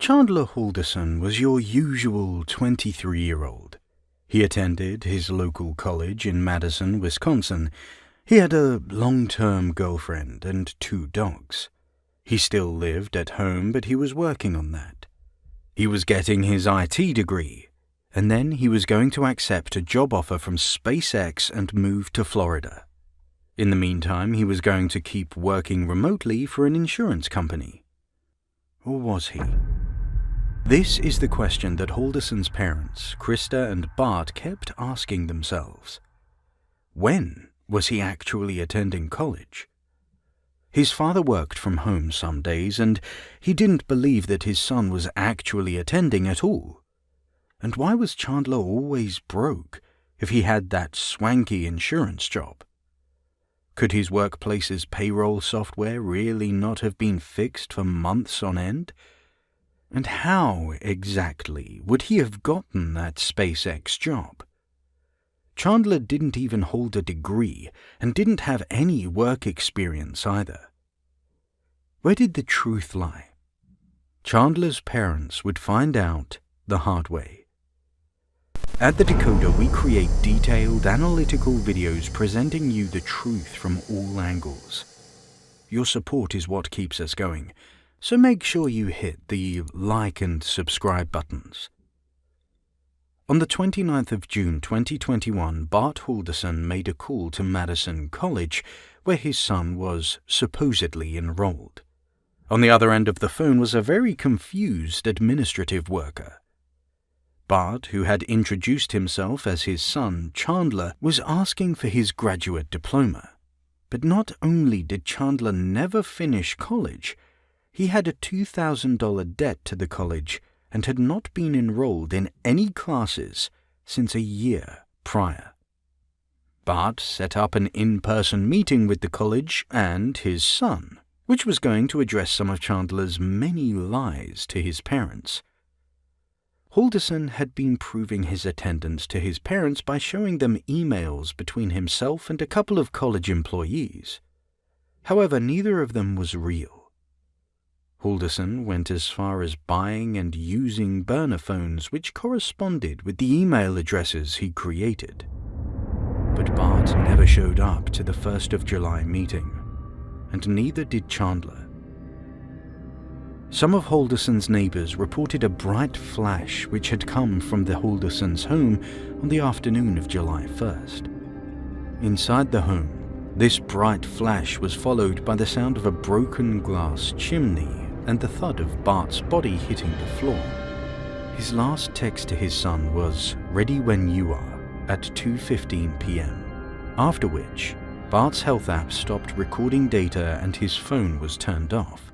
Chandler Halderson was your usual 23-year-old. He attended his local college in Madison, Wisconsin. He had a long-term girlfriend and 2 dogs. He still lived at home, but he was working on that. He was getting his IT degree, and then he was going to accept a job offer from SpaceX and move to Florida. In the meantime, he was going to keep working remotely for an insurance company. Or was he? This is the question that Halderson's parents, Krista and Bart, kept asking themselves. When was he actually attending college? His father worked from home some days, and he didn't believe that his son was actually attending at all. And why was Chandler always broke if he had that swanky insurance job? Could his workplace's payroll software really not have been fixed for months on end? And how exactly would he have gotten that SpaceX job? Chandler didn't even hold a degree and didn't have any work experience either. Where did the truth lie? Chandler's parents would find out the hard way. At the Decoder, we create detailed, analytical videos presenting you the truth from all angles. Your support is what keeps us going, so make sure you hit the like and subscribe buttons. On the 29th of June 2021, Bart Halderson made a call to Madison College, where his son was supposedly enrolled. On the other end of the phone was a very confused administrative worker. Bart, who had introduced himself as his son, Chandler, was asking for his graduate diploma. But not only did Chandler never finish college, he had a $2,000 debt to the college and had not been enrolled in any classes since a year prior. Bart set up an in-person meeting with the college and his son, which was going to address some of Chandler's many lies to his parents. Halderson had been proving his attendance to his parents by showing them emails between himself and a couple of college employees. However, neither of them was real. Halderson went as far as buying and using burner phones which corresponded with the email addresses he created. But Bart never showed up to the 1st of July meeting, and neither did Chandler. Some of Halderson's neighbors reported a bright flash which had come from the Haldersons' home on the afternoon of July 1st. Inside the home, this bright flash was followed by the sound of a broken glass chimney and the thud of Bart's body hitting the floor. His last text to his son was, "Ready when you are," at 2:15 p.m., after which Bart's health app stopped recording data and his phone was turned off.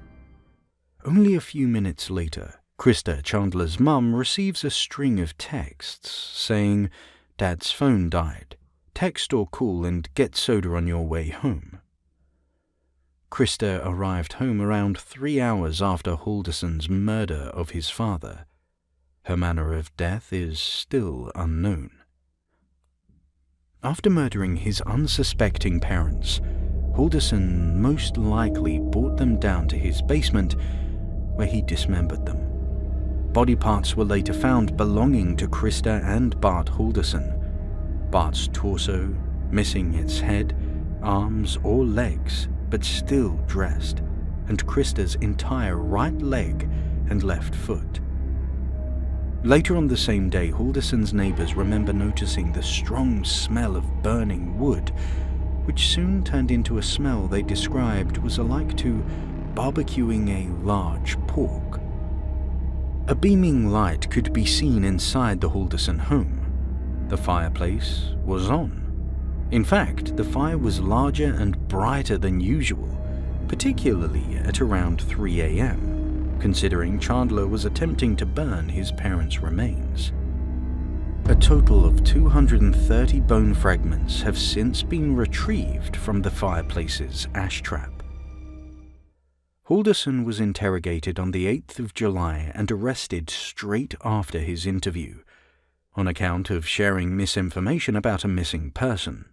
Only a few minutes later, Krista, Chandler's mum, receives a string of texts saying, "Dad's phone died. Text or call and get soda on your way home." Krista arrived home around 3 hours after Halderson's murder of his father. Her manner of death is still unknown. After murdering his unsuspecting parents, Halderson most likely brought them down to his basement, where he dismembered them. Body parts were later found belonging to Krista and Bart Halderson. Bart's torso, missing its head, arms or legs, but still dressed, and Krista's entire right leg and left foot. Later on the same day, Halderson's neighbors remember noticing the strong smell of burning wood, which soon turned into a smell they described was alike to barbecuing a large pork. A beaming light could be seen inside the Halderson home. The fireplace was on. In fact, the fire was larger and brighter than usual, particularly at around 3 a.m., considering Chandler was attempting to burn his parents' remains. A total of 230 bone fragments have since been retrieved from the fireplace's ash trap. Halderson was interrogated on the 8th of July and arrested straight after his interview, on account of sharing misinformation about a missing person.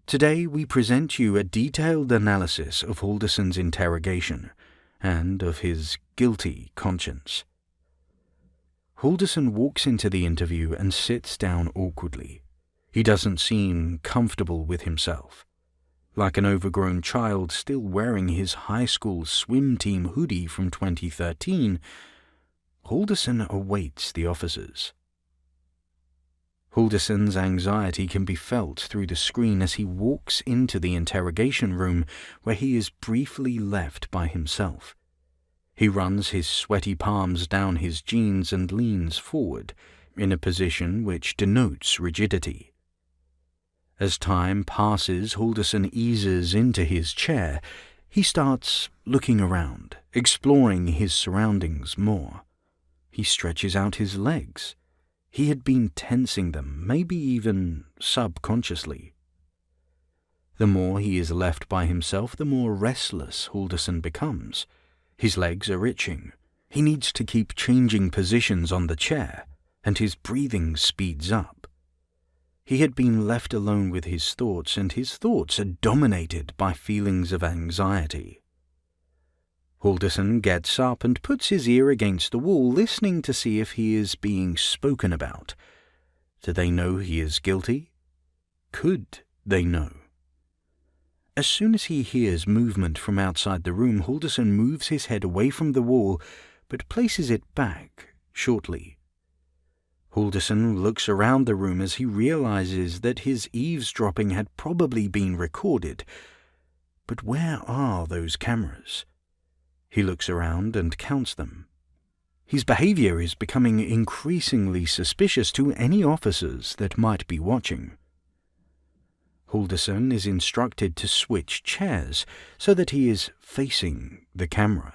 Today we present you a detailed analysis of Halderson's interrogation and of his guilty conscience. Halderson walks into the interview and sits down awkwardly. He doesn't seem comfortable with himself. Like an overgrown child still wearing his high school swim team hoodie from 2013, Halderson awaits the officers. Halderson's anxiety can be felt through the screen as he walks into the interrogation room where he is briefly left by himself. He runs his sweaty palms down his jeans and leans forward, in a position which denotes rigidity. As time passes, Halderson eases into his chair. He starts looking around, exploring his surroundings more. He stretches out his legs. He had been tensing them, maybe even subconsciously. The more he is left by himself, the more restless Halderson becomes. His legs are itching. He needs to keep changing positions on the chair, and his breathing speeds up. He had been left alone with his thoughts, and his thoughts are dominated by feelings of anxiety. Halderson gets up and puts his ear against the wall, listening to see if he is being spoken about. Do they know he is guilty? Could they know? As soon as he hears movement from outside the room, Halderson moves his head away from the wall, but places it back shortly. Halderson looks around the room as he realizes that his eavesdropping had probably been recorded. But where are those cameras? He looks around and counts them. His behavior is becoming increasingly suspicious to any officers that might be watching. Halderson is instructed to switch chairs so that he is facing the camera.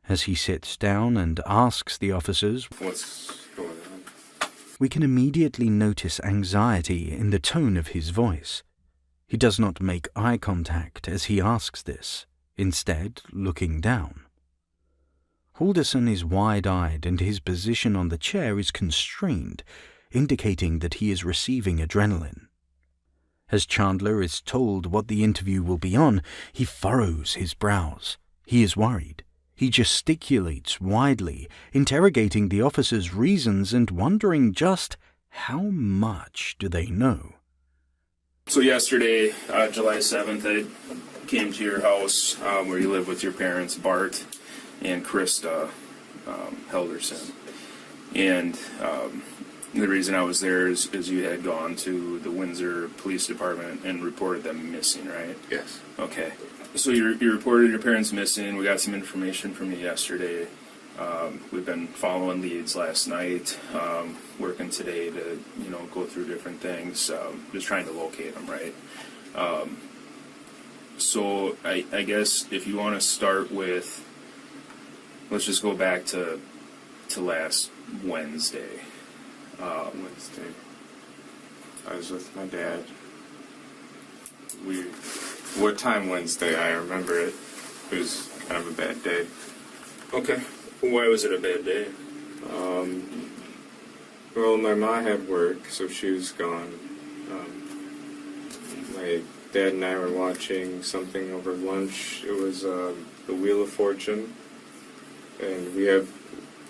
As he sits down and asks the officers, "What's going on?" we can immediately notice anxiety in the tone of his voice. He does not make eye contact as he asks this, instead looking down. Halderson is wide-eyed and his position on the chair is constrained, indicating that he is receiving adrenaline. As Chandler is told what the interview will be on, he furrows his brows. He is worried. He gesticulates widely, interrogating the officers' reasons and wondering just how much do they know. So yesterday, July 7th, I came to your house where you live with your parents, Bart and Krista Halderson. And the reason I was there is you had gone to the Windsor Police Department and reported them missing, right? Yes. Okay. So you reported your parents missing. We got some information from you yesterday. We've been following leads last night, working today to, go through different things, just trying to locate them, right? So I guess if you want to start with, let's just go back to last Wednesday. Wednesday. I was with my dad. What time Wednesday? I remember it. It was kind of a bad day. Okay. Why was it a bad day? Well, my mom had work, so she was gone. My dad and I were watching something over lunch. It was the Wheel of Fortune, and we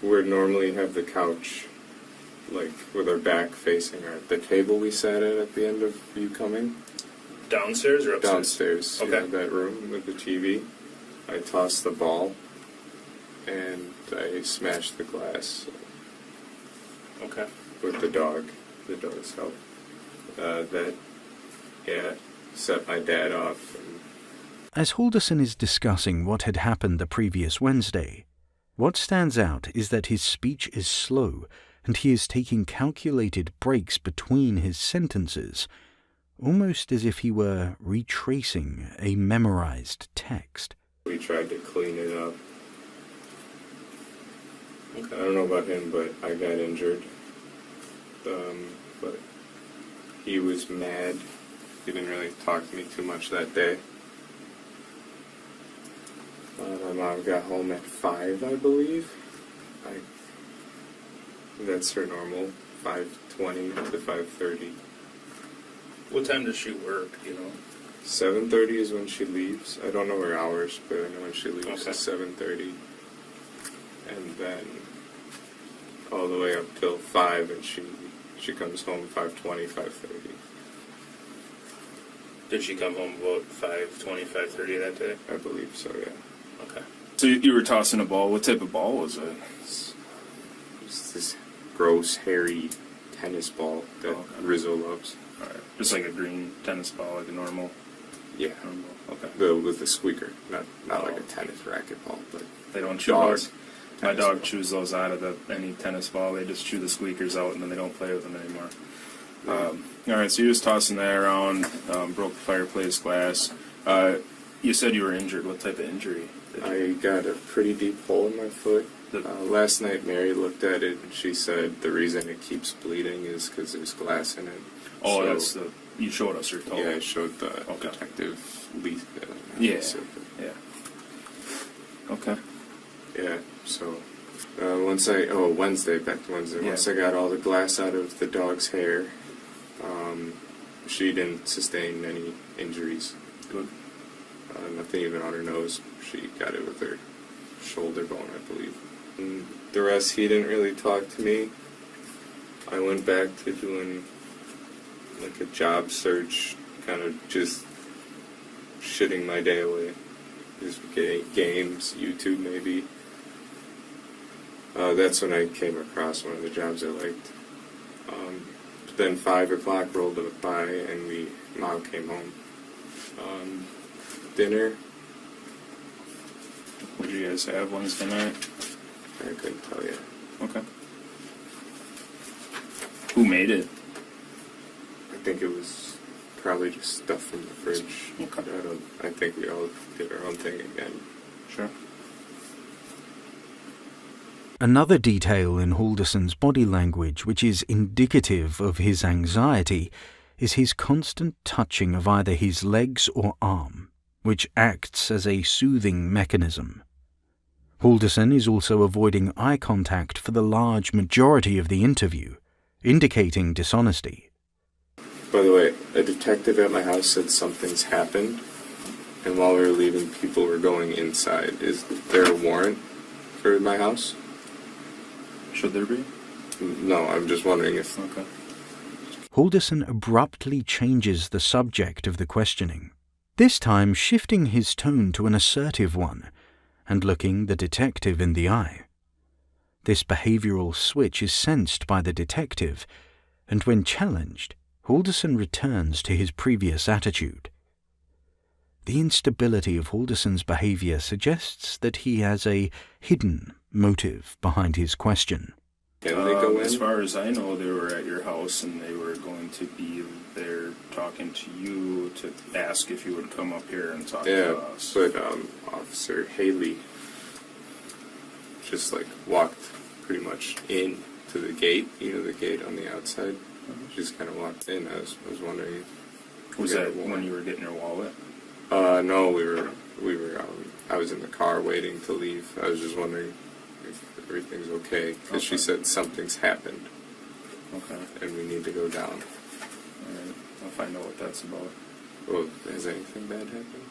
normally have the couch, like with our back facing the table we sat at the end of you coming. Downstairs or upstairs? Downstairs. Okay. Yeah, that room with the TV. I tossed the ball, and I smashed the glass. Okay. With the dog's help. Set my dad off. As Halderson is discussing what had happened the previous Wednesday, what stands out is that his speech is slow and he is taking calculated breaks between his sentences, almost as if he were retracing a memorized text. We tried to clean it up. Okay. I don't know about him, but I got injured. But he was mad. He didn't really talk to me too much that day. My mom got home at 5, I believe. That's her normal, 5:20 to 5:30. What time does she work, 7:30 is when she leaves. I don't know her hours, but I know when she leaves Okay. is 7:30. And then all the way up till 5, and she comes home 5:20, 5:30. Did she come home about 5:20, 5:30 that day? I believe so, yeah. Okay. So you were tossing a ball. What type of ball was it? It's this gross, hairy tennis ball that Rizzo loves. All right. Just like a green tennis ball, like a normal. Yeah. Normal. Okay. With the squeaker, not like a tennis racquetball, but they don't chew dogs. My dog chews those out of any tennis ball. They just chew the squeakers out and then they don't play with them anymore. All right, so you're just tossing that around, broke the fireplace glass. You said you were injured. What type of injury? I got a pretty deep hole in my foot. Last night Mary looked at it and she said the reason it keeps bleeding is because there's glass in it. Oh, so, that's you showed us your toe. Yeah, I showed the detective Lee. Yeah. Okay. Yeah, so Wednesday, back to Wednesday. Yeah. Once I got all the glass out of the dog's hair, she didn't sustain any injuries. Good. Nothing even on her nose. She got it with her shoulder bone, I believe. And the rest, he didn't really talk to me. I went back to doing like a job search, kind of just shitting my day away. Just games, YouTube maybe. That's when I came across one of the jobs I liked. But then 5 o'clock rolled by and Mom came home. Dinner. What did you guys have Wednesday night? I couldn't tell you. Okay. Who made it? I think it was probably just stuff from the fridge. Okay. I think we all did our own thing again. Sure. Another detail in Halderson's body language which is indicative of his anxiety is his constant touching of either his legs or arm, which acts as a soothing mechanism. Halderson is also avoiding eye contact for the large majority of the interview, indicating dishonesty. By the way, a detective at my house said something's happened, and while we were leaving, people were going inside. Is there a warrant for my house? Should there be? No, I'm just wondering if... Okay. Halderson abruptly changes the subject of the questioning, this time shifting his tone to an assertive one, and looking the detective in the eye. This behavioral switch is sensed by the detective, and when challenged, Halderson returns to his previous attitude. The instability of Halderson's behavior suggests that he has a hidden motive behind his question. Can they go in? As far as I know, they were at your house and they were going to be there talking to you to ask if you would come up here and talk to us. But Officer Haley just walked pretty much in to the gate, the gate on the outside. She just kind of walked in. I was wondering. Was that when you were getting your wallet? No, we were. I was in the car waiting to leave. I was just wondering if everything's okay because she said something's happened. Okay. And we need to go down. All right. I'll find out what that's about. Well, has anything bad happened?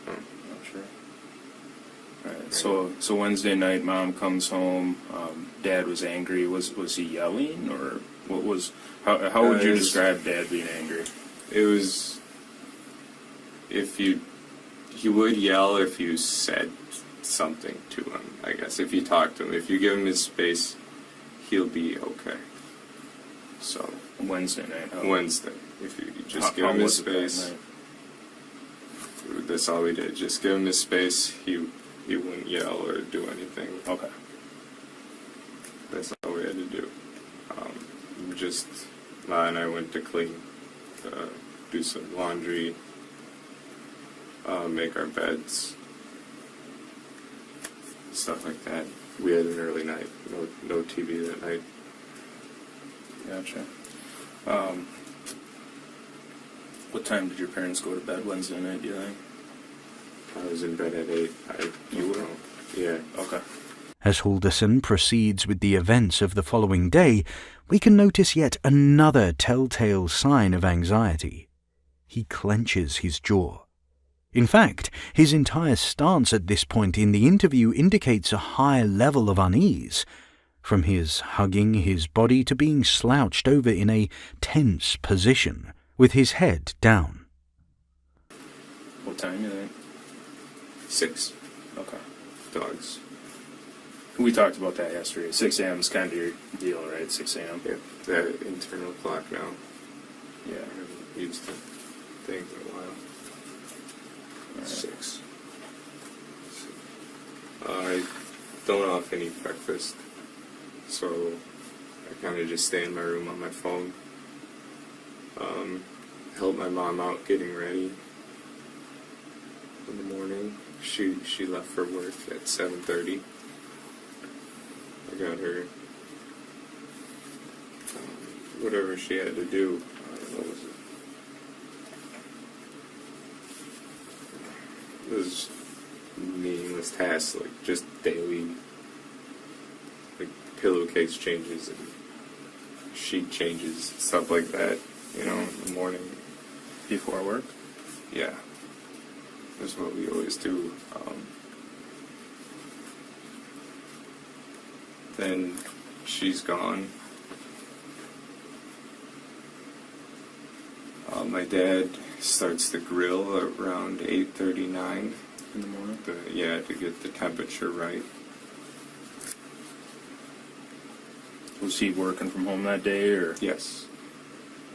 No. Not sure. All right. So Wednesday night, Mom comes home. Dad was angry. Was he yelling or what was? How would you describe Dad being angry? It was he would yell if you said something to him, I guess. If you talk to him, if you give him his space, he'll be okay. So Wednesday night. Wednesday, if you just give him his space. That's all we did. Just give him his space. He wouldn't yell or do anything. Okay. That's all we had to do. Ma and I went to clean, do some laundry, make our beds, stuff like that. We had an early night. No TV that night. Gotcha. What time did your parents go to bed Wednesday night, do you think? I was in bed at 8. You were? Yeah. Okay. As Halderson proceeds with the events of the following day, we can notice yet another telltale sign of anxiety. He clenches his jaw. In fact, his entire stance at this point in the interview indicates a high level of unease. from his hugging his body to being slouched over in a tense position, with his head down. What time you think? 6 Okay. dogs. We talked about that yesterday. 6 a.m. is kind of your deal, right? 6 a.m. Yeah, that internal clock now. Yeah. I haven't used the thing in a while. Alright. 6. I don't often eat breakfast, so I kind of just stay in my room on my phone. Help my mom out getting ready in the morning. She left for work at 7:30. I got her whatever she had to do. I don't know, it was meaningless tasks, like just daily, like pillowcase changes and sheet changes, stuff like that, in the morning. Before work? Yeah, that's what we always do. Then she's gone. My dad starts the grill around 8:39 In the morning? to get the temperature right. Was he working from home that day, or? Yes.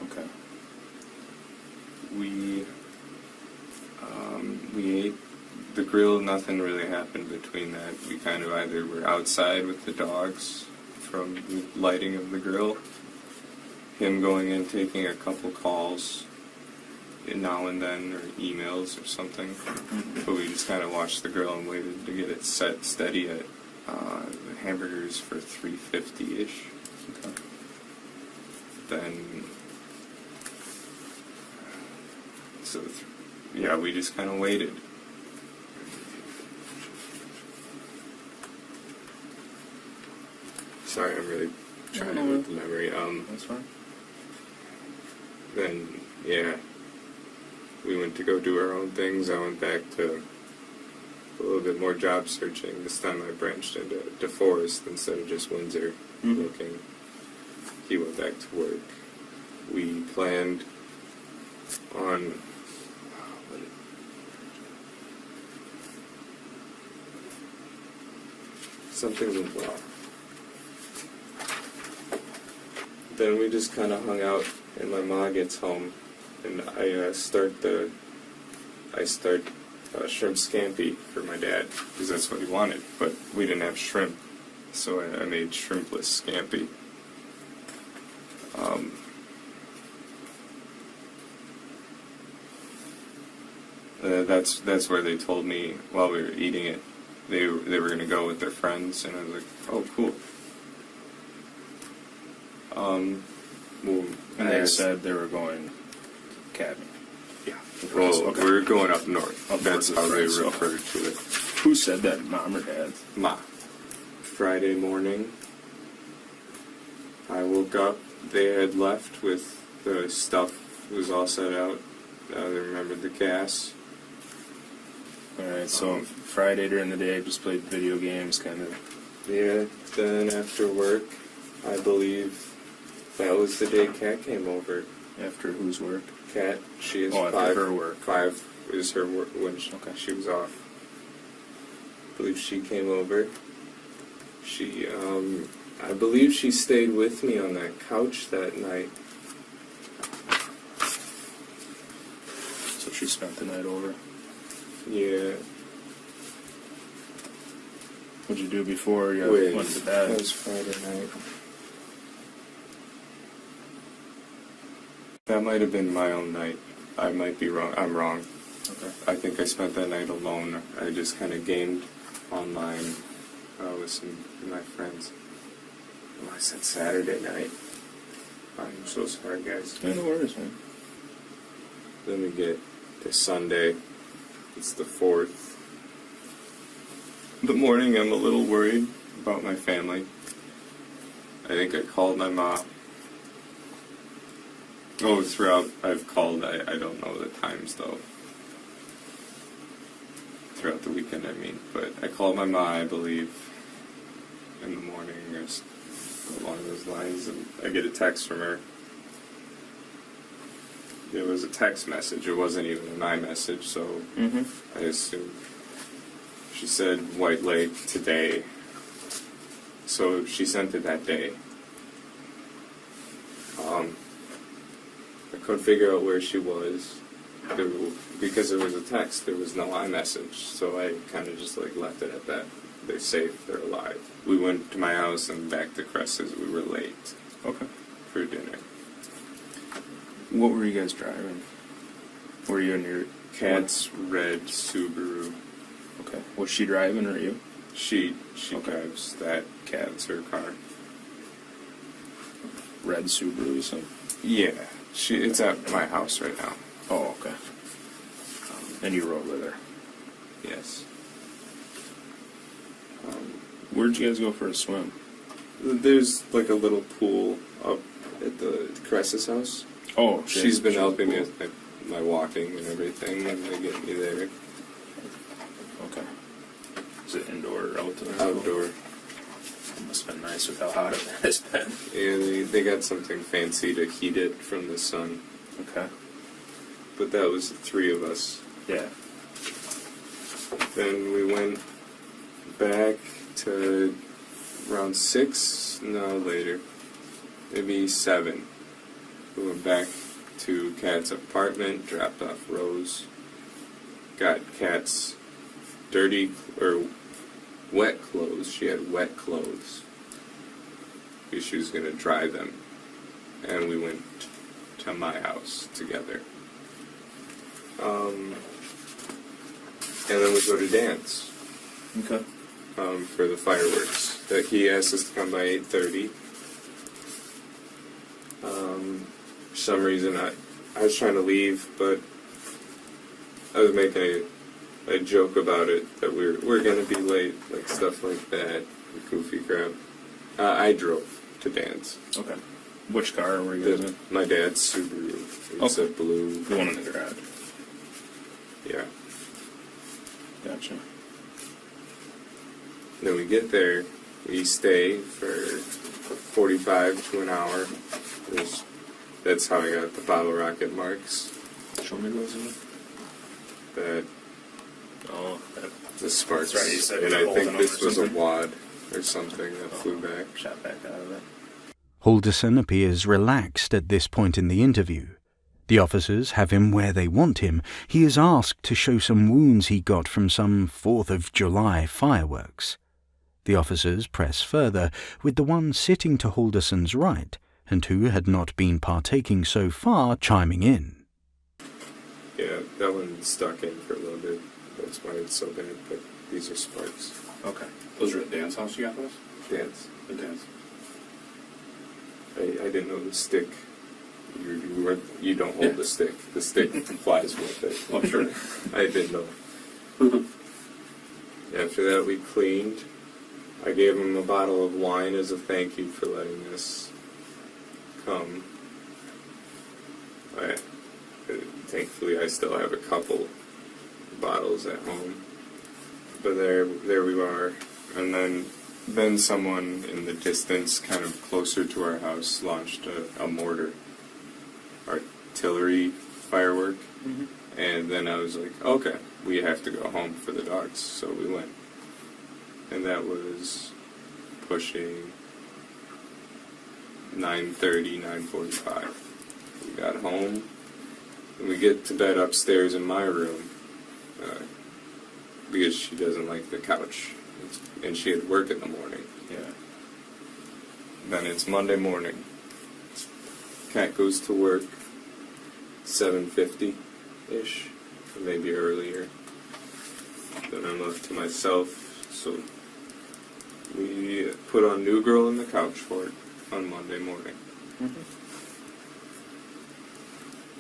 Okay. We ate the grill. Nothing really happened between that. We kind of either were outside with the dogs from the lighting of the grill, him going in taking a couple calls now and then, or emails or something. But we just kind of watched the grill and waited to get it set steady at the hamburgers for 350-ish. Okay. Then, we just kind of waited. Sorry, I'm really trying with the memory. That's fine. Then, we went to go do our own things. I went back to a little bit more job searching. This time I branched into DeForest instead of just Windsor looking. He went back to work. We planned on something went well. Then we just kind of hung out, and my mom gets home, and I start shrimp scampi for my dad, because that's what he wanted, but we didn't have shrimp, so I made shrimpless scampi. That's where they told me while we were eating it, they were going to go with their friends, and I was like, oh, cool. And they said they were going cabin. Yeah. Well, Okay. We were going up north. Up That's north how they with friends, referred to it. Who said that, Mom or Dad? Ma. Friday morning, I woke up. They had left with the stuff was all set out. They remembered the gas. Alright, so Friday during the day, I just played video games, kind of. Yeah. Then after work, I believe that was the day Kat came over. After whose work? Kat, she is After 5. her work. 5 is her work when she was off. I believe she came over. She, I believe she stayed with me on that couch that night. So she spent the night over. Yeah. What'd you do before you Wait, went to bed? that was Friday night. That might have been my own night. I might be wrong. I'm wrong. Okay. I think I spent that night alone. I just kind of gamed online with some of my friends. Oh, I said Saturday night. I'm so sorry, guys. Yeah, no worries, man. Then we get to Sunday. It's the 4th. The morning, I'm a little worried about my family. I think I called my mom. Oh, throughout I've called, I don't know the times though. Throughout the weekend, I mean. But I called my mom, I believe, in the morning or along those lines, and I get a text from her. It was a text message. It wasn't even an iMessage, so I assumed. She said White Lake today, so she sent it that day. I couldn't figure out where she was. Because it was a text, there was no iMessage, so I kind of just like left it at that. They're safe, they're alive. We went to my house and back to Cressa's. We were late. Okay. For dinner. What were you guys driving? Were you in your Cat's red Subaru. Okay. Was she driving or you? She Okay. drives that. Cat's her car. Red Subaru, you said? Yeah, it's at my house right now. Oh, okay. And you rode with her. Yes. Where'd you guys go for a swim? There's like a little pool up at the Cressa's house. Oh, She's been helping me with my walking and everything, and they get me there. Okay. Is it indoor or outdoor? Outdoor. It must have been nice with how hot it has been. Yeah, they got something fancy to heat it from the sun. Okay. But that was the three of us. Yeah. Then we went back to around 6, no, later, maybe 7. We went back to Kat's apartment, dropped off Rose, got Kat's dirty, or wet clothes. She had wet clothes, because she was going to dry them, and we went to my house together. And then we go to dance. Okay. For the fireworks. That he asked us to come by 8:30. For some reason, I was trying to leave, but I was making a joke about it, that we're going to be late, like stuff like that, goofy crap. I drove to dance. Okay. Which car were you guys in? My dad's Subaru. It's a blue. The one in the garage. Yeah. Gotcha. Then we get there, we stay for 45 to an hour. That's how I got the bottle rocket marks. Show me those again. That That the sparks. That's right, you said and you I were think holding this them or was a something. wad or something that flew back. Shot back out of it. Halderson appears relaxed at this point in the interview. The officers have him where they want him. He is asked to show some wounds he got from some 4th of July fireworks. The officers press further, with the one sitting to Halderson's right, and who had not been partaking so far, chiming in. Yeah, that one stuck in for a little bit. That's why it's so bad, but these are sparks. Okay. Those are at dance house you got those? Dance. The dance. I didn't know the stick. You don't hold the stick. The stick flies with it. Oh, sure. I didn't know. After that, we cleaned. I gave him a bottle of wine as a thank you for letting us come. Thankfully, I still have a couple bottles at home. But there we are. And then someone in the distance, kind of closer to our house, launched a mortar, artillery firework. Mm-hmm. And then I was like, okay, we have to go home for the dogs. So we went. And that was pushing 9:30, 9:45. We got home, and we get to bed upstairs in my room, because she doesn't like the couch, and she had work in the morning. Yeah. Then it's Monday morning. Cat goes to work 7:50-ish, or maybe earlier. Then I'm left to myself, so we put on New Girl on the Couch for it on Monday morning. Mm-hmm.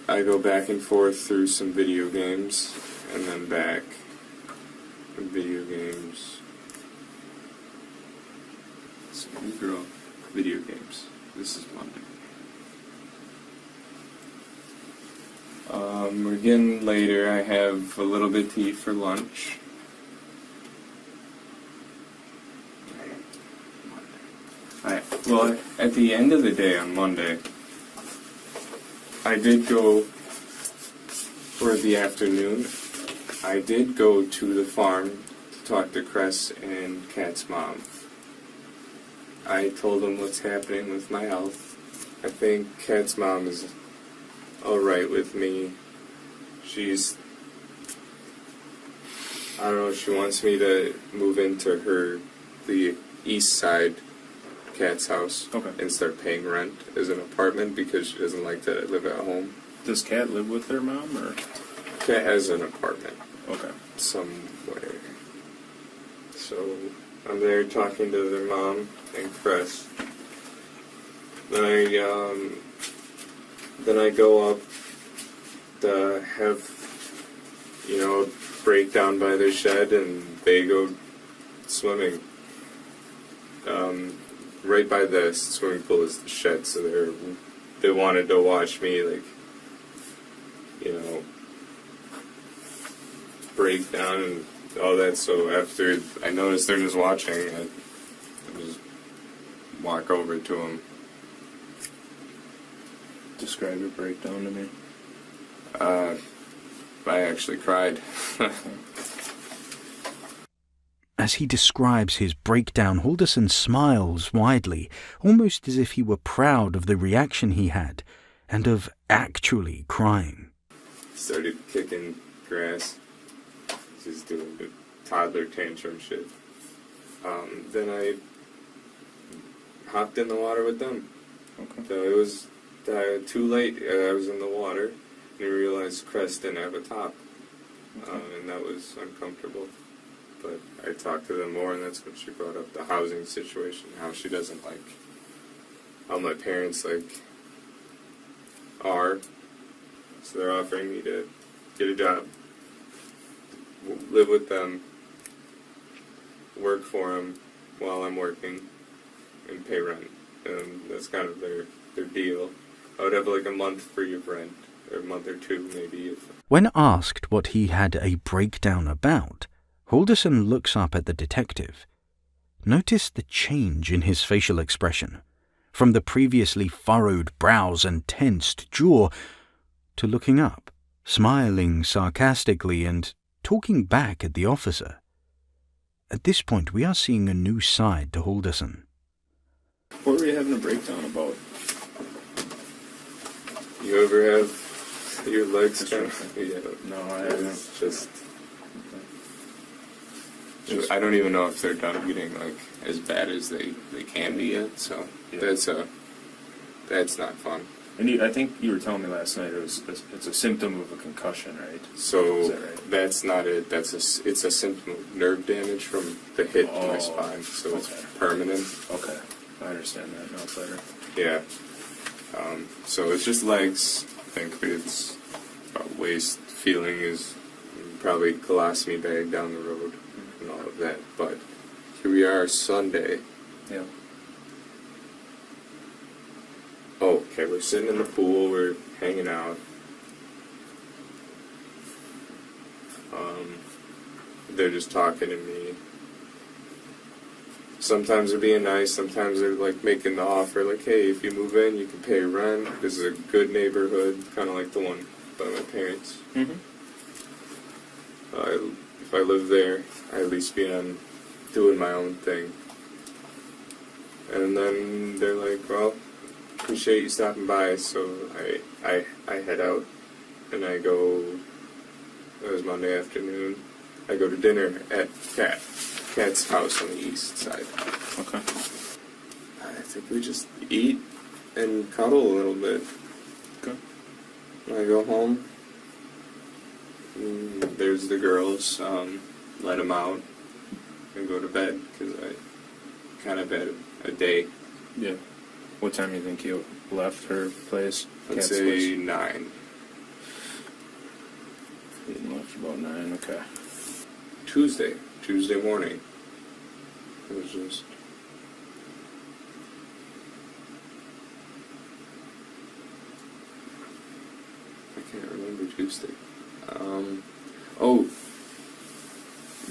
I go back and forth through some video games, and then back. Video games. So New Girl, video games. This is Monday. We're getting later. I have a little bit to eat for lunch. I Well, at the end of the day on Monday, I did go for the afternoon. I did go to the farm to talk to Cress and Kat's mom. I told them what's happening with my health. I think Kat's mom is alright with me. I don't know, she wants me to move into the east side Kat's house. Okay. And start paying rent as an apartment because she doesn't like to live at home. Does Kat live with their mom, or? Kat has an apartment Okay. somewhere. So I'm there talking to their mom and Chris. Then I go up to have, break down by their shed, and they go swimming. Right by the swimming pool is the shed, so they wanted to watch me, break down and all that. So after I noticed they're just watching, I just walk over to them. Describe your breakdown to me. I actually cried. As he describes his breakdown, Halderson smiles widely, almost as if he were proud of the reaction he had, and of actually crying. Started kicking grass, just doing the toddler tantrum shit. Then I hopped in the water with them. Okay. So it was too late. I was in the water, and I realized Cress didn't have a top, and that was uncomfortable. But I talked to them more, and that's when she brought up the housing situation, how she doesn't like how my parents are. So they're offering me to get a job, live with them, work for them while I'm working, and pay rent. And that's kind of their deal. I would have a month free of rent, or a month or two maybe. When asked what he had a breakdown about, Halderson looks up at the detective. Notice the change in his facial expression, from the previously furrowed brows and tensed jaw to looking up, smiling sarcastically and talking back at the officer. At this point, we are seeing a new side to Halderson. What were you having a breakdown about? You ever have your legs kind of... Yeah. No, I haven't. It's just... I don't even know if they're done getting as bad as they can be yet. So Yeah. that's not fun. And I think you were telling me last night it's a symptom of a concussion, right? So Is that right? that's not it. It's a symptom of nerve damage from the hit to my Oh, spine. So it's okay. permanent. Okay, I understand that now better. Yeah. So it's just legs. I think it's waist feeling is probably colostomy bag down the road and all of that. But here we are Sunday. Yeah. Oh, okay, we're sitting in the pool, we're hanging out. They're just talking to me. Sometimes they're being nice, sometimes they're making the offer, hey, if you move in, you can pay rent. This is a good neighborhood, kind of like the one by my parents. Mm-hmm. If I live there, I at least be on doing my own thing. And then they're well, appreciate you stopping by. So I head out, and I go. It was Monday afternoon. I go to dinner at Kat's house on the east side. Okay. I think we just eat and cuddle a little bit. Okay. I go home. There's the girls. Let them out and go to bed because I kind of had a day. Yeah. What time do you think you left her place? Let's Kat's say place? 9. You left about 9. Okay. Tuesday morning. It was just... I can't remember Tuesday.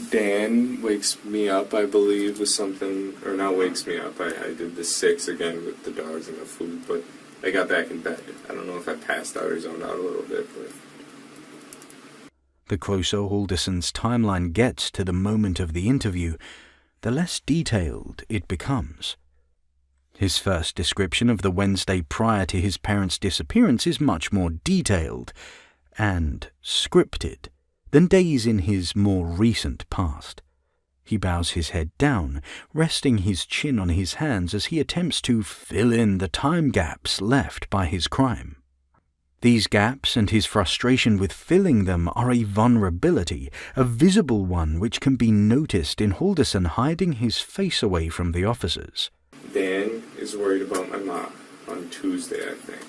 Dan wakes me up, I believe, with something, or not wakes me up. I did the 6 again with the dogs and the food, but I got back in bed. I don't know if I passed out or zoned out a little bit, but... The closer Halderson's timeline gets to the moment of the interview, the less detailed it becomes. His first description of the Wednesday prior to his parents' disappearance is much more detailed and scripted than days in his more recent past. He bows his head down, resting his chin on his hands as he attempts to fill in the time gaps left by his crime. These gaps and his frustration with filling them are a vulnerability, a visible one which can be noticed in Halderson hiding his face away from the officers. Dan is worried about my mom on Tuesday, I think.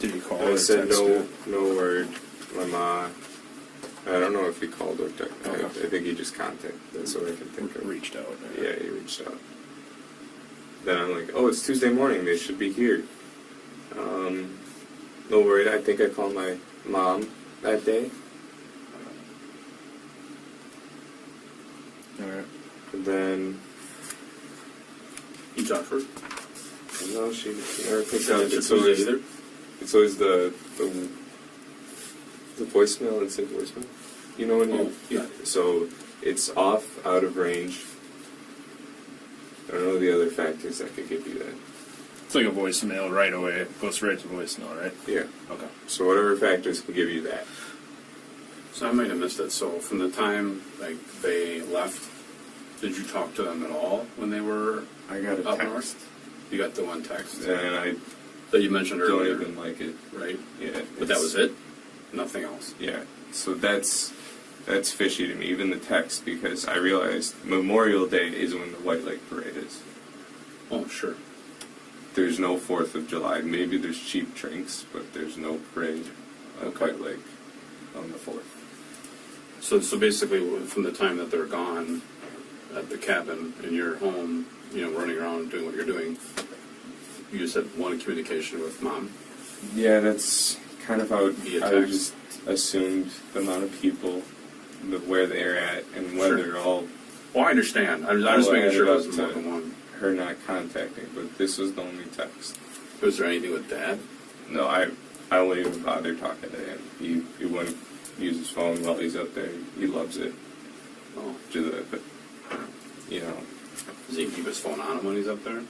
Did you call I or said text her? no word. My mom, I don't know if he called or texted. Okay. I think he just contacted. That's what I can think of. Reached out. Yeah, he reached out. Then I'm like, oh, it's Tuesday morning. They should be here. No worried. I think I called my mom that day. Alright. And then, You talked to her? no, she never picked So up. it's always either? It's always the voicemail, instant voicemail. You know when you... Oh, yeah. So it's off, out of range. I don't know the other factors that could give you that. It's like a voicemail right away. It goes right to voicemail, right? Yeah. Okay. So whatever factors can give you that. So I might have missed it. So from the time they left, did you talk to them at all when they were I got a up text. north? You got the one text And I that you mentioned don't earlier, even like it. right? Yeah. But that was it? Nothing else? Yeah. So that's fishy to me, even the text, because I realized Memorial Day is when the White Lake Parade is. Oh, sure. There's no 4th of July. Maybe there's cheap drinks, but there's no parade at Okay. White Lake on the 4th. So basically, from the time that they're gone at the cabin and you're home, running around doing what you're doing, you just had one communication with Mom. Yeah, that's kind of how Via I text. just assumed the amount of people, where they're at, and whether Sure. all Well, I understand. I was just making sure it was more to than one. her not contacting, but this was the only text. Was there anything with Dad? No, I won't even bother talking to him. He wouldn't use his phone while he's up there. He loves it. Oh, But, does he keep his phone on him when he's up there?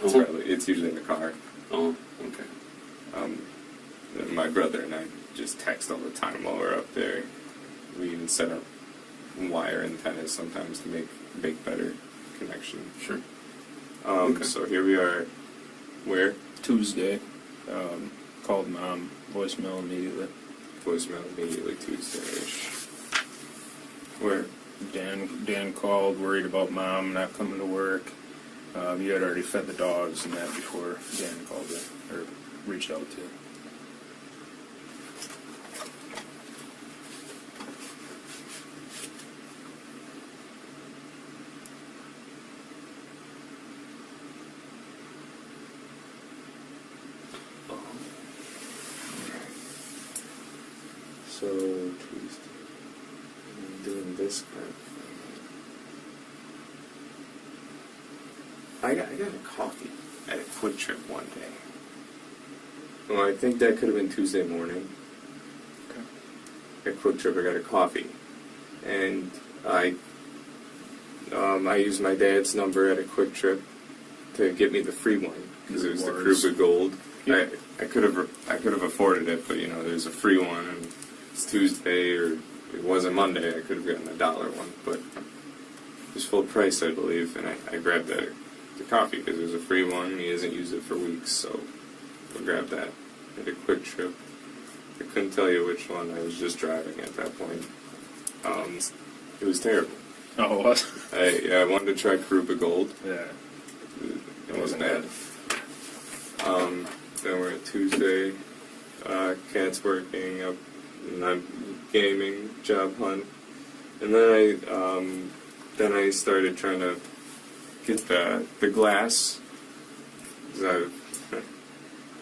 it's usually in the car. Oh, okay. My brother and I just text all the time while we're up there. We even set up wire antennas sometimes to make better connection. Sure. Okay. So here we are. Where? Tuesday. Called Mom. Voicemail immediately. Voicemail immediately Tuesday-ish. Where? Dan called, worried about Mom not coming to work. You had already fed the dogs and that before Dan called you, or reached out to you. So Tuesday. I'm doing this kind of thing. I got a coffee at a Quick Trip one day. Well, I think that could have been Tuesday morning. Okay. At Quick Trip, I got a coffee, and I used my dad's number at a Quick Trip to get me the free one because it was the Krupa Gold. Yeah. I could have afforded it, but there's a free one, and it's Tuesday, or it wasn't Monday. I could have gotten $1 one, but it was full price, I believe, and I grabbed the coffee because it was a free one. He hasn't used it for weeks, so I grabbed that at a Quick Trip. I couldn't tell you which one. I was just driving at that point. It was terrible. Oh, it was? I wanted to try Krupa Gold. Yeah. It wasn't bad. Then we're at Tuesday. Cat's working up, and I'm gaming, job hunt, and then I started trying to get the glass. 'Cause I've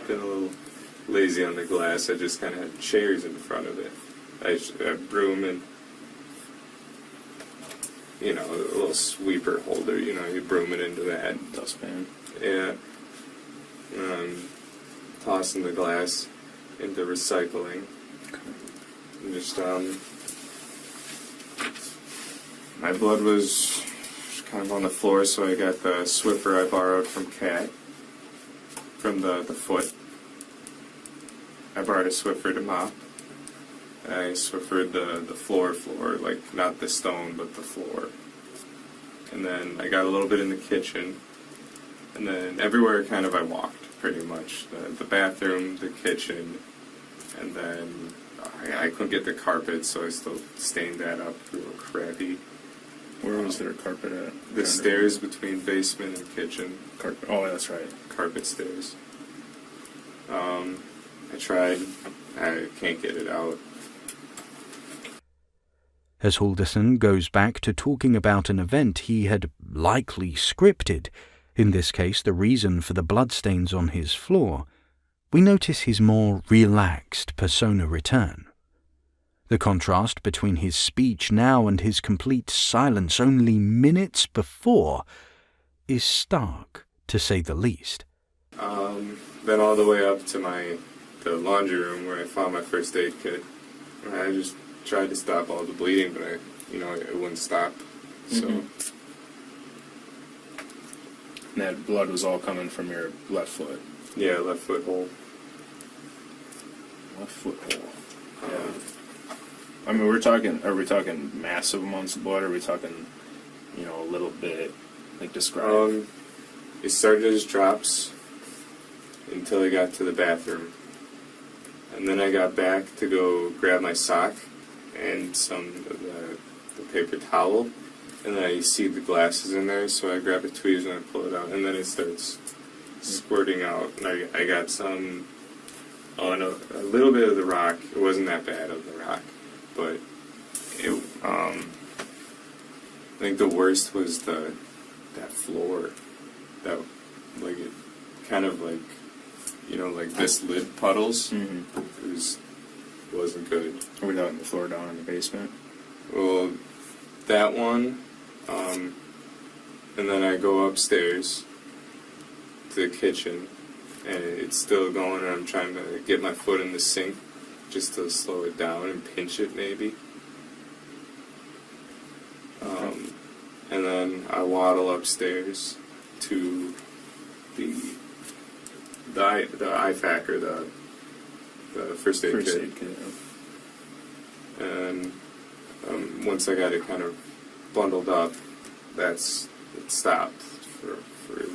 been a little lazy on the glass. I just kind of had chairs in front of it. I had broom and you know, a little sweeper holder, you know, you broom it into that. Dustpan. Yeah. Tossing the glass into recycling. And just, my blood was kind of on the floor, so I got the Swiffer I borrowed from Kat, from the foot. I borrowed a Swiffer to mop. I Swiffered the floor, like not the stone, but the floor. And then I got a little bit in the kitchen, and then everywhere kind of I walked, pretty much. The bathroom, the kitchen, and then I couldn't get the carpet, so I still stained that up real crappy. Where was there carpet at? The stairs between basement and kitchen. Carpet. Oh, that's right. Carpet stairs. I tried. I can't get it out. As Halderson goes back to talking about an event he had likely scripted, in this case the reason for the bloodstains on his floor, we notice his more relaxed persona return. The contrast between his speech now and his complete silence only minutes before is stark, to say the least. Then all the way up to the laundry room where I found my first aid kit. I just tried to stop all the bleeding, but it wouldn't stop. So And that blood was all coming from your left foot. yeah, left foot hole. Left foot hole. Yeah. I mean, are we talking massive amounts of blood, or are we talking, a little bit, like describe? It started as drops until I got to the bathroom. And then I got back to go grab my sock and some of the paper towel. And then I see the glasses in there, so I grab the tweezers and I pull it out. And then it starts squirting out. And I got some, a little bit of the rock. It wasn't that bad of the rock. But I think the worst was that floor. That, like, it kind of like, like this lid puddles. Mm-hmm. It wasn't good. Are we talking the floor down in the basement? Well, that one, and then I go upstairs to the kitchen, and it's still going, and I'm trying to get my foot in the sink just to slow it down and pinch it, maybe. And then I waddle upstairs to the IFAC, or the first aid kit. And once I got it kind of bundled up, it stopped for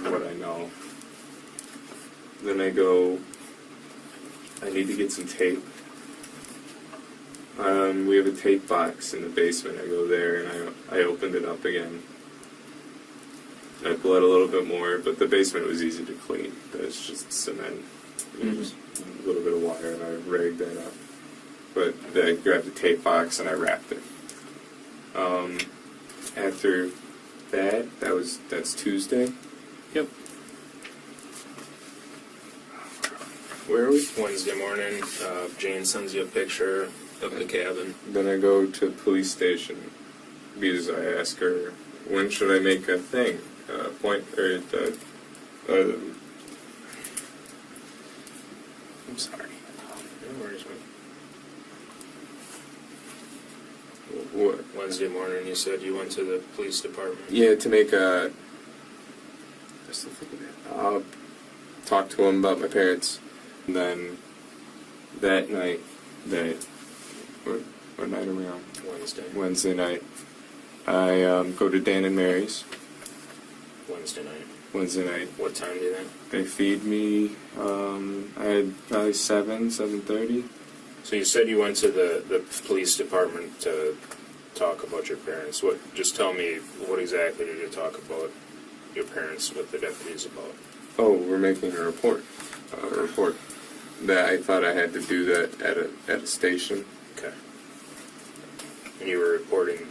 what I know. Then I need to get some tape. We have a tape box in the basement. I go there and I opened it up again. I bled a little bit more, but the basement was easy to clean. That's just cement. Just a little bit of wire, and I rigged that up. But then I grabbed the tape box and I wrapped it. After that's Tuesday. Yep. Where are we? Wednesday morning, Jane sends you a picture of the cabin. Then I go to the police station because I ask her, when should I make a thing? I'm sorry. No worries, man. What? Wednesday morning, you said you went to the police department. Yeah, to make a. I still think of it. I'll talk to him about my parents. And then that night, what night are we on? Wednesday. Wednesday night. I go to Dan and Mary's. Wednesday night. Wednesday night. What time do you think? They feed me. I had probably 7:30. So you said you went to the police department to talk about your parents. Just tell me, what exactly did you talk about your parents with the deputies about? Oh, we're making a report. That I thought I had to do that at a station. Okay. And you were reporting,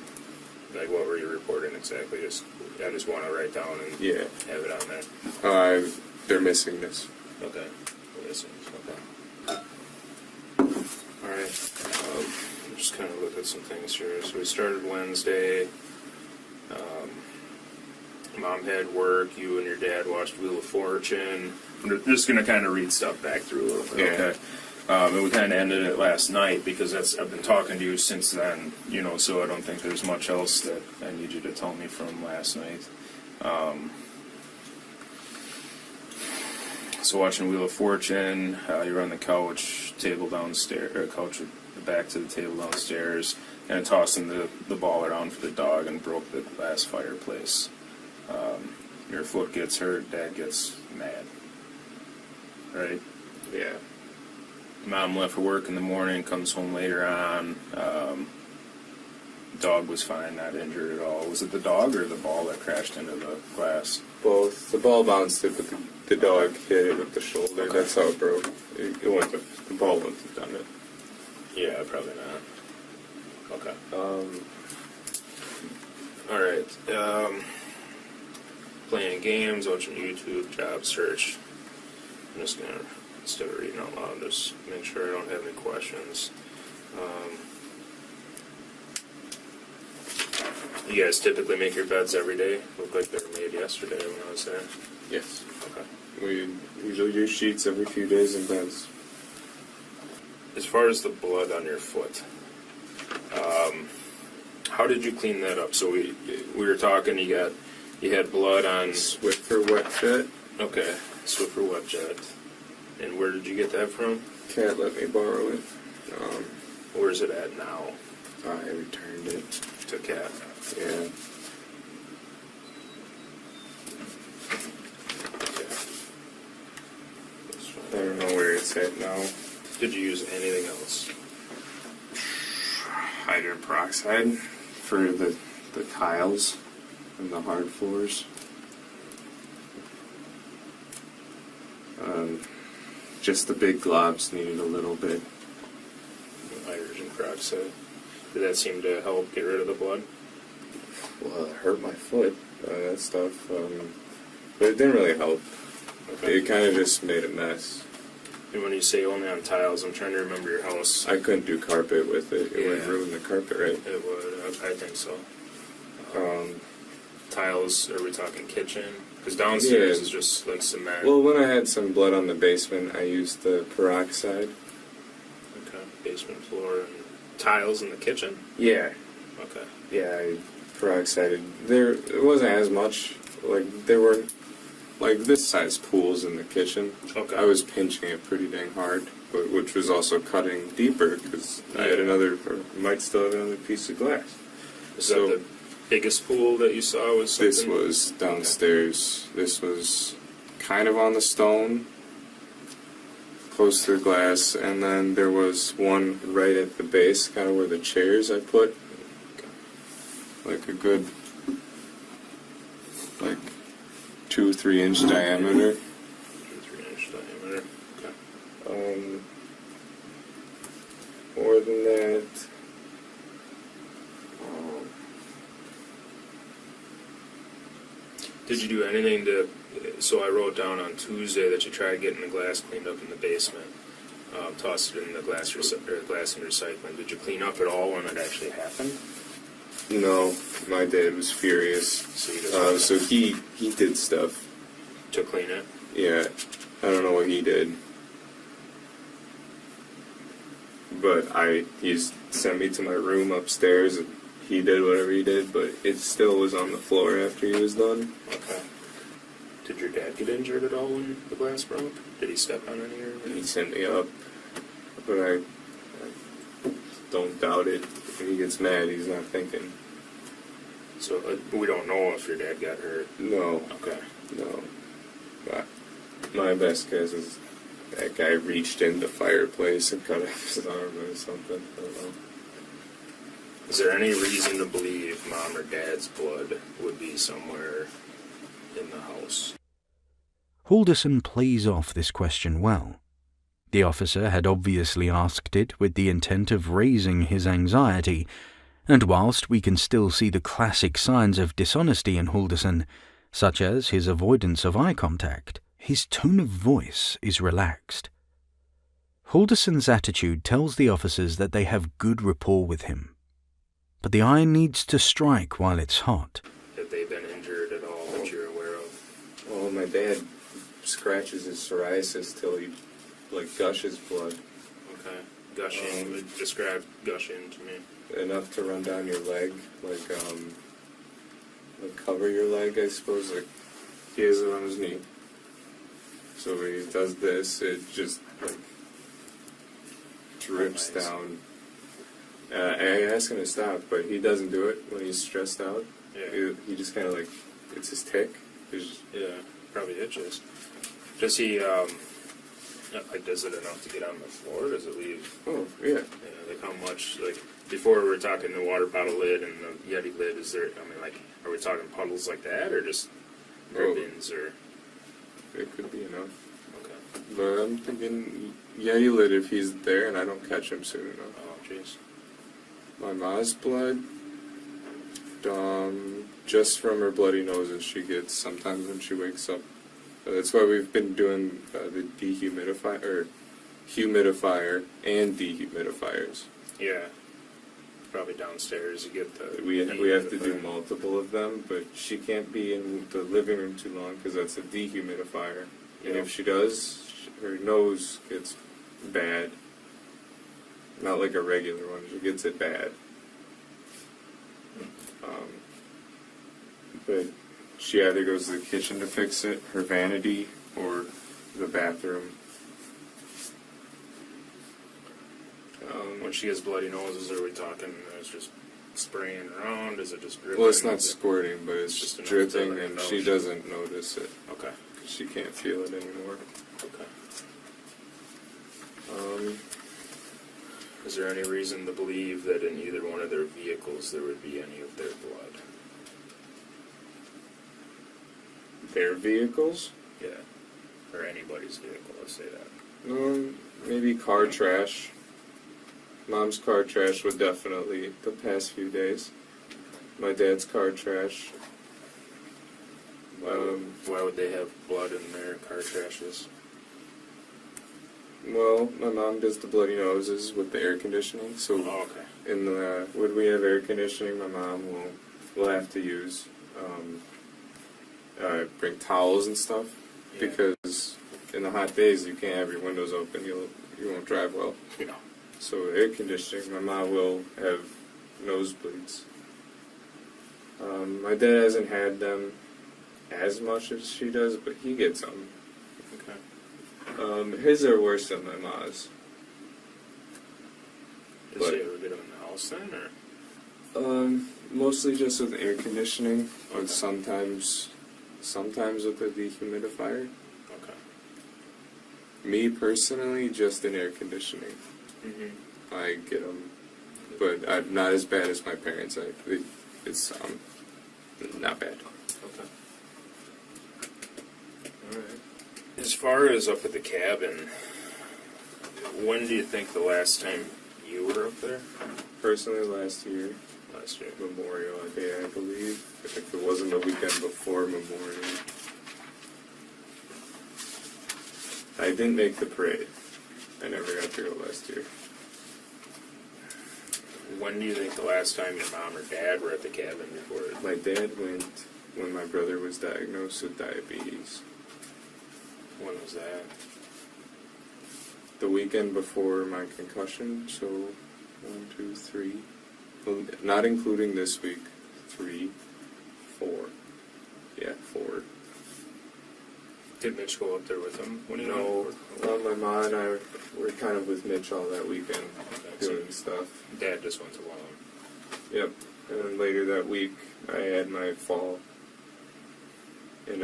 like, what were you reporting exactly? I just want to write down and have it on there. They're missing this. Okay. Missing. Okay. All right. Just kind of look at some things here. So we started Wednesday. Mom had work, you and your dad watched Wheel of Fortune. I'm just going to kind of read stuff back through a little bit, Yeah. okay? And we kind of ended it last night because I've been talking to you since then, so I don't think there's much else that I need you to tell me from last night. So watching Wheel of Fortune, you're on the couch, table downstairs, or couch with the back to the table downstairs, and tossing the ball around for the dog and broke the glass fireplace. Your foot gets hurt, Dad gets mad. Right? Yeah. Mom left for work in the morning, comes home later on. Dog was fine, not injured at all. Was it the dog or the ball that crashed into the glass? Both. The ball bounced it, but the dog hit it with the shoulder. Okay. That's how it broke. The ball wouldn't have done it. Yeah, probably not. Okay. All right. Playing games, watching YouTube, job search. I'm just gonna, instead of reading out loud, just make sure I don't have any questions. You guys typically make your beds every day? Looked like they were made yesterday when I was there. Yes. Okay. We usually use sheets every few days in beds. As far as the blood on your foot, how did you clean that up? So we were talking. You had blood on. Swiffer wet jet. Okay, Swiffer wet jet. And where did you get that from? Cat let me borrow it. Where's it at now? I returned it. To Cat. Yeah. Okay. That's fine. I don't know where it's at now. Did you use anything else? Hydrogen peroxide for the tiles and the hard floors. Just the big globs needed a little bit. Hydrogen peroxide. Did that seem to help get rid of the blood? Well, it hurt my foot, that stuff. But it didn't really help. Okay. It kind of just made a mess. And when you say only on tiles, I'm trying to remember your house. I couldn't do carpet with it. It would Yeah. ruin the carpet, right? It would. I think so. Tiles, are we talking kitchen? Because downstairs Yeah. is just like cement. Well, when I had some blood on the basement, I used the peroxide. Okay. Basement floor and tiles in the kitchen? Yeah. Okay. Yeah, I peroxided. It wasn't as much. Like, there were, like, this size pools in the kitchen. Okay. I was pinching it pretty dang hard, but which was also cutting deeper, because I had might still have another piece of glass. Is So- that the biggest pool that you saw? Was something? This was downstairs. Okay. This was kind of on the stone, close to the glass, and then there was one right at the base, kind of where the chairs I put. Like a good, 2-3 inch diameter. 3-inch diameter. Okay. More than that. Did you do anything to? So I wrote down on Tuesday that you tried getting the glass cleaned up in the basement. Tossed it in the glass and recycling. Did you clean up at all when it actually happened? No, my dad was furious. So you just So he did stuff. to clean it. Yeah, I don't know what he did. But he sent me to my room upstairs, and he did whatever he did, but it still was on the floor after he was done. Okay. Did your dad get injured at all when the glass broke? Did he step on any or He sent me up, but I don't doubt it. When he gets mad, he's not thinking. So we don't know if your dad got hurt. No, Okay. no. My best guess is that guy reached in the fireplace and cut off his arm or something. I don't know. Is there any reason to believe Mom or Dad's blood would be somewhere in the house? Halderson plays off this question well. The officer had obviously asked it with the intent of raising his anxiety, and whilst we can still see the classic signs of dishonesty in Halderson, such as his avoidance of eye contact, his tone of voice is relaxed. Halderson's attitude tells the officers that they have good rapport with him. But the iron needs to strike while it's hot. my dad scratches his psoriasis till he, like, gushes blood. Okay. Gushing. Describe gushing to me. Enough to run down your leg, like cover your leg, I suppose. Like, he has it on his knee. So when he does this, it just, like, drips Nice. down. I ask him to stop, but he doesn't do it when he's stressed out. Yeah. He just kind of, like, it's his tick. Yeah. Probably itches. Does he, like, does it enough to get on the floor? Does it leave? Oh, yeah. Yeah, like how much, like, before we were talking the water bottle lid and the Yeti lid, is there, I mean, like, are we talking puddles like that, or just drippings, or? It could be enough. Okay. But I'm thinking Yeti lid if he's there and I don't catch him soon enough. Oh, jeez. My ma's blood, just from her bloody noses she gets sometimes when she wakes up. That's why we've been doing the humidifier and dehumidifiers. Yeah. Probably downstairs you get the... We have to do multiple of them, but she can't be in the living room too long because that's a dehumidifier. And Yep. if she does, her nose gets bad. Not like a regular one, she gets it bad. But she either goes to the kitchen to fix it, her vanity, or the bathroom. When she has bloody noses, are we talking it's just spraying around? Is it just dripping? Well, it's not squirting, but it's Just enough dripping, to and know she doesn't notice it. Okay. 'Cause she can't feel it anymore. Okay. Is there any reason to believe that in either one of their vehicles there would be any of their blood? Their vehicles? Yeah. Or anybody's vehicle, let's say that. Maybe car trash. Mom's car trash would definitely, the past few days. My dad's car trash. Why would they have blood in their car trashes? Well, my mom does the bloody noses with the air conditioning, so Oh, okay. when we have air conditioning, my mom will have to use bring towels and stuff, Yeah. because in the hot days you can't have your windows open, you won't drive well. Yeah. So air conditioning, my mom will have nosebleeds. My dad hasn't had them as much as she does, but he gets them. Okay. His are worse than my mom's. Does she ever get them in the house then, or? Mostly just with air conditioning, but Okay. sometimes with a dehumidifier. Okay. Me personally, just in air conditioning. Mm-hmm. I get them, but not as bad as my parents. It's not bad. Okay. Alright. As far as up at the cabin, when do you think the last time you were up there? Personally, last year, Last year. Memorial Day, I believe. If it wasn't the weekend before Memorial. I didn't make the parade. I never got to go last year. When do you think the last time your mom or dad were at the cabin before? My dad went when my brother was diagnosed with diabetes. When was that? The weekend before my concussion, so 1, 2, 3. Well, not including this week. 3, 4. Yeah, 4. Did Mitch go up there with him? When he No, went? my mom and I were kind of with Mitch all that weekend Okay, doing stuff. Dad just went alone. Yep. And then later that week, I had my fall, and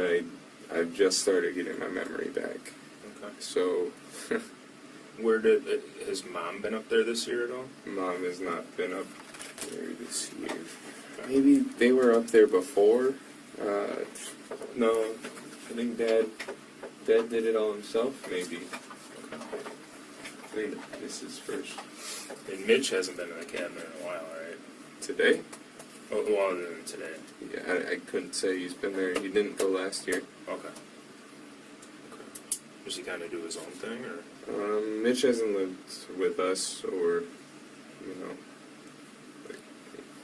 I've just started getting my memory back. Okay. So, Where did has mom been up there this year at all? Mom has not been up there this year. Maybe they were up there before. No, I think Dad did it all himself. Maybe. I think this is first. And Mitch hasn't been in the cabin in a while, right? Today? Oh, well, other than today. Yeah, I couldn't say he's been there. He didn't go last year. Okay. Does he kind of do his own thing, or? Mitch hasn't lived with us, or, like,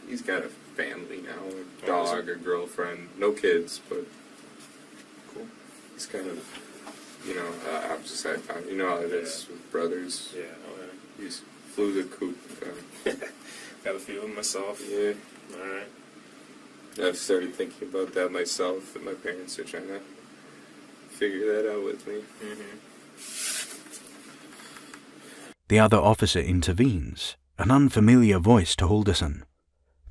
he's got a family now, a dog, a girlfriend, no kids, but Cool. It's kind of, opposite. You know how it is with brothers. Yeah. He flew the coop. Got a few of them myself. Yeah. All right. I've started thinking about that myself, and my parents are trying to figure that out with me. Mm-hmm. The other officer intervenes, an unfamiliar voice to Halderson.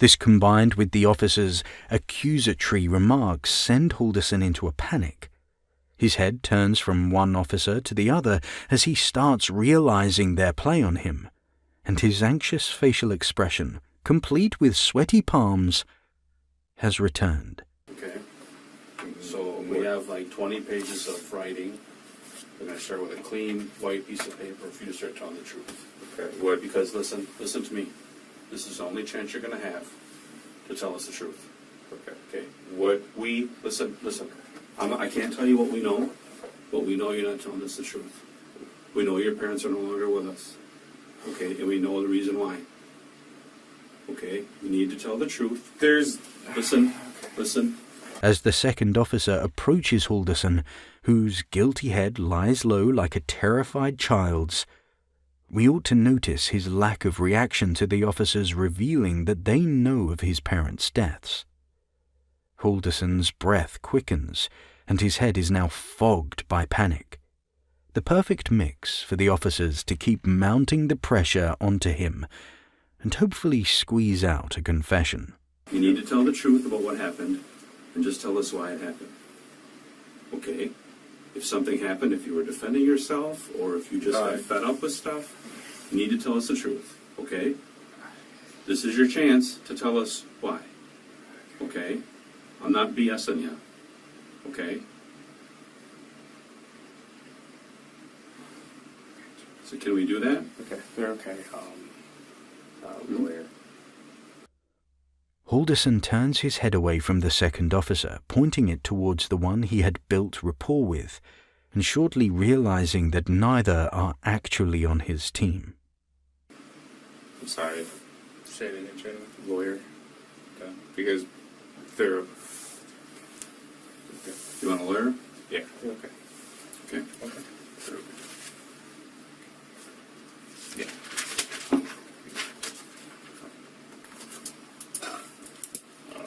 This combined with the officer's accusatory remarks send Halderson into a panic. His head turns from one officer to the other as he starts realizing their play on him, and his anxious facial expression, complete with sweaty palms, has returned. Okay. So we have like 20 pages of writing. We're going to start with a clean white piece of paper for you to start telling the truth. Okay. What? Because listen to me. This is the only chance you're going to have to tell us the truth. Okay. Okay. What we listen. I can't tell you what we know, but we know you're not telling us the truth. We know your parents are no longer with us. Okay, and we know the reason why. Okay, you need to tell the truth. Listen. As the second officer approaches Halderson, whose guilty head lies low like a terrified child's, we ought to notice his lack of reaction to the officers revealing that they know of his parents' deaths. Halderson's breath quickens, and his head is now fogged by panic. The perfect mix for the officers to keep mounting the pressure onto him and hopefully squeeze out a confession. You need to tell the truth about what happened, and just tell us why it happened. Okay? If something happened, if you were defending yourself, or if you just got fed up with stuff, you need to tell us the truth. Okay? This is your chance to tell us why. Okay? I'm not BSing you. Okay? So can we do that? Okay. They're okay. Lawyer. Halderson turns his head away from the second officer, pointing it towards the one he had built rapport with, and shortly realizing that neither are actually on his team. I'm sorry. Say it again, Chandler. Lawyer. Okay. Because they're... You want a lawyer? Yeah. Okay. Okay. Okay. Yeah.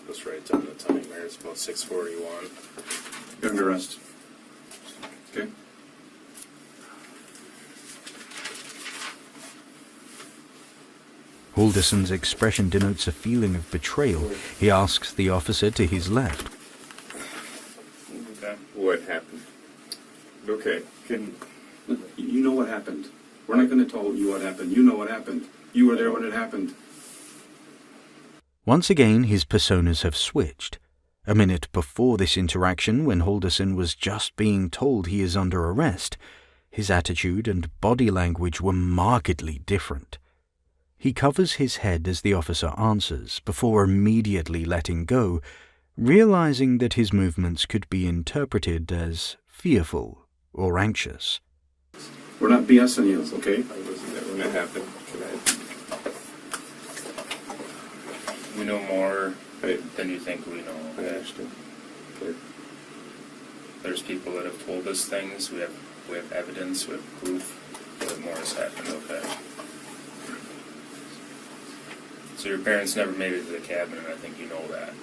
Just right on the time there. It's about 6:41. You're under arrest. Okay? Halderson's expression denotes a feeling of betrayal. He asks the officer to his left. Okay. What happened? Okay. You know what happened. We're not going to tell you what happened. You know what happened. You were there when it happened. Once again, his personas have switched. A minute before this interaction, when Halderson was just being told he is under arrest, his attitude and body language were markedly different. He covers his head as the officer answers, before immediately letting go, realizing that his movements could be interpreted as fearful or anxious. We're not BSing you, okay? I wasn't there when it happened. We know more than you think we know. I understand. Okay. There's people that have told us things. We have evidence. We have proof that more has happened. Okay. So your parents never made it to the cabin, and I think you know that.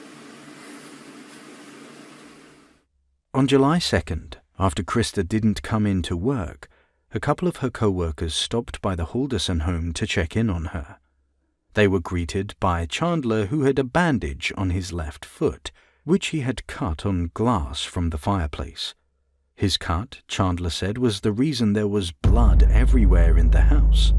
On July 2nd, after Krista didn't come in to work, a couple of her co-workers stopped by the Halderson home to check in on her. They were greeted by Chandler, who had a bandage on his left foot, which he had cut on glass from the fireplace. His cut, Chandler said, was the reason there was blood everywhere in the house.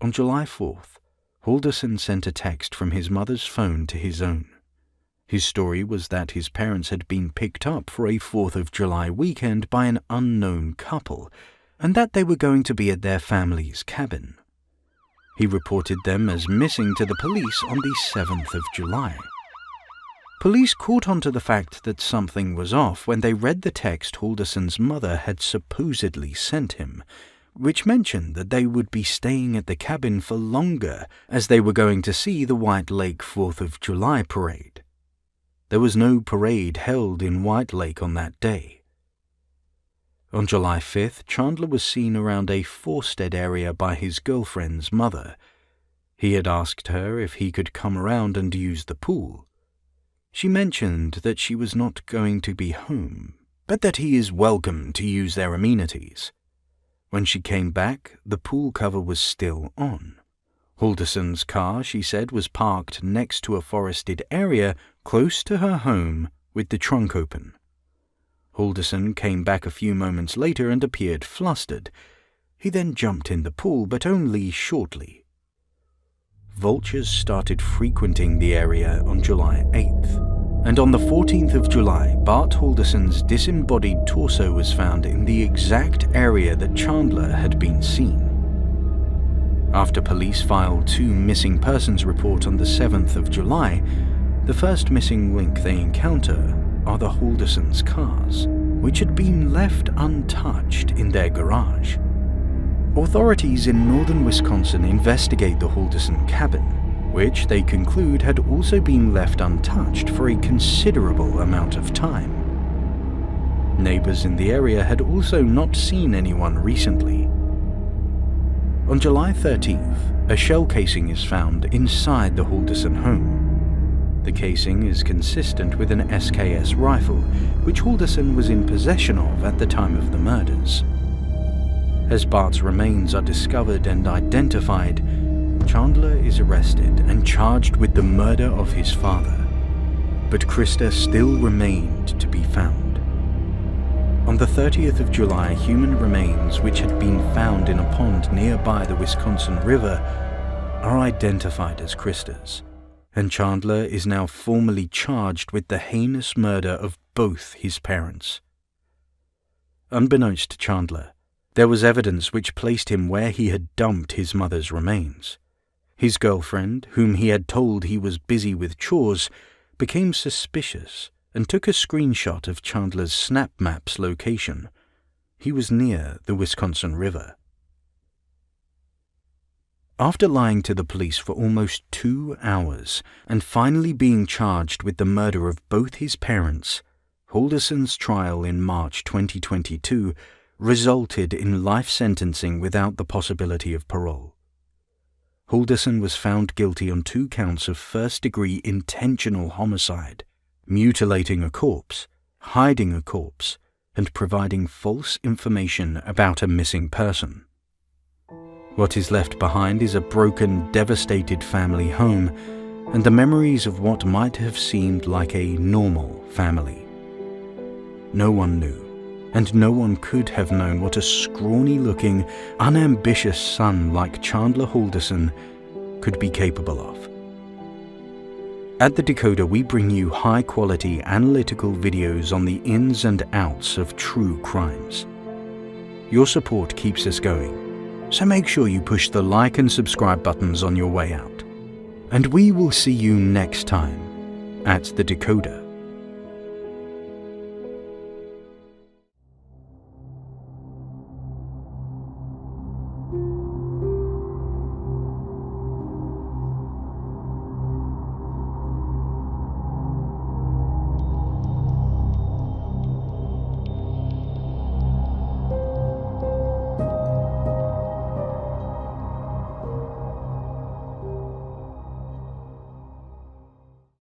On July 4th, Halderson sent a text from his mother's phone to his own. His story was that his parents had been picked up for a 4th of July weekend by an unknown couple, and that they were going to be at their family's cabin. He reported them as missing to the police on the 7th of July. Police caught on to the fact that something was off when they read the text Halderson's mother had supposedly sent him, which mentioned that they would be staying at the cabin for longer as they were going to see the White Lake 4th of July parade. there was no parade held in White Lake on that day. On July 5th, Chandler was seen around a Forstead area by his girlfriend's mother. He had asked her if he could come around and use the pool. She mentioned that she was not going to be home, but that he is welcome to use their amenities. When she came back, the pool cover was still on. Halderson's car, she said, was parked next to a forested area close to her home with the trunk open. Halderson came back a few moments later and appeared flustered. He then jumped in the pool, but only shortly. Vultures started frequenting the area on July 8th, and on the 14th of July, Bart Halderson's disembodied torso was found in the exact area that Chandler had been seen. After police filed 2 missing persons report on the 7th of July, the first missing link they encounter are the Haldersons' cars, which had been left untouched in their garage. Authorities in northern Wisconsin investigate the Halderson cabin, which they conclude had also been left untouched for a considerable amount of time. Neighbors in the area had also not seen anyone recently. On July 13th, a shell casing is found inside the Halderson home. The casing is consistent with an SKS rifle, which Halderson was in possession of at the time of the murders. As Bart's remains are discovered and identified, Chandler is arrested and charged with the murder of his father, but Krista still remained to be found. On the 30th of July, human remains which had been found in a pond nearby the Wisconsin River are identified as Krista's, and Chandler is now formally charged with the heinous murder of both his parents. Unbeknownst to Chandler, there was evidence which placed him where he had dumped his mother's remains. His girlfriend, whom he had told he was busy with chores, became suspicious and took a screenshot of Chandler's Snap Maps location. He was near the Wisconsin River. After lying to the police for almost 2 hours and finally being charged with the murder of both his parents, Halderson's trial in March 2022 resulted in life sentencing without the possibility of parole. Halderson was found guilty on 2 counts of first-degree intentional homicide, mutilating a corpse, hiding a corpse, and providing false information about a missing person. What is left behind is a broken, devastated family home and the memories of what might have seemed like a normal family. No one knew, and no one could have known what a scrawny-looking, unambitious son like Chandler Halderson could be capable of. At the Decoder, we bring you high-quality analytical videos on the ins and outs of true crimes. Your support keeps us going, so make sure you push the like and subscribe buttons on your way out. And we will see you next time at the Decoder.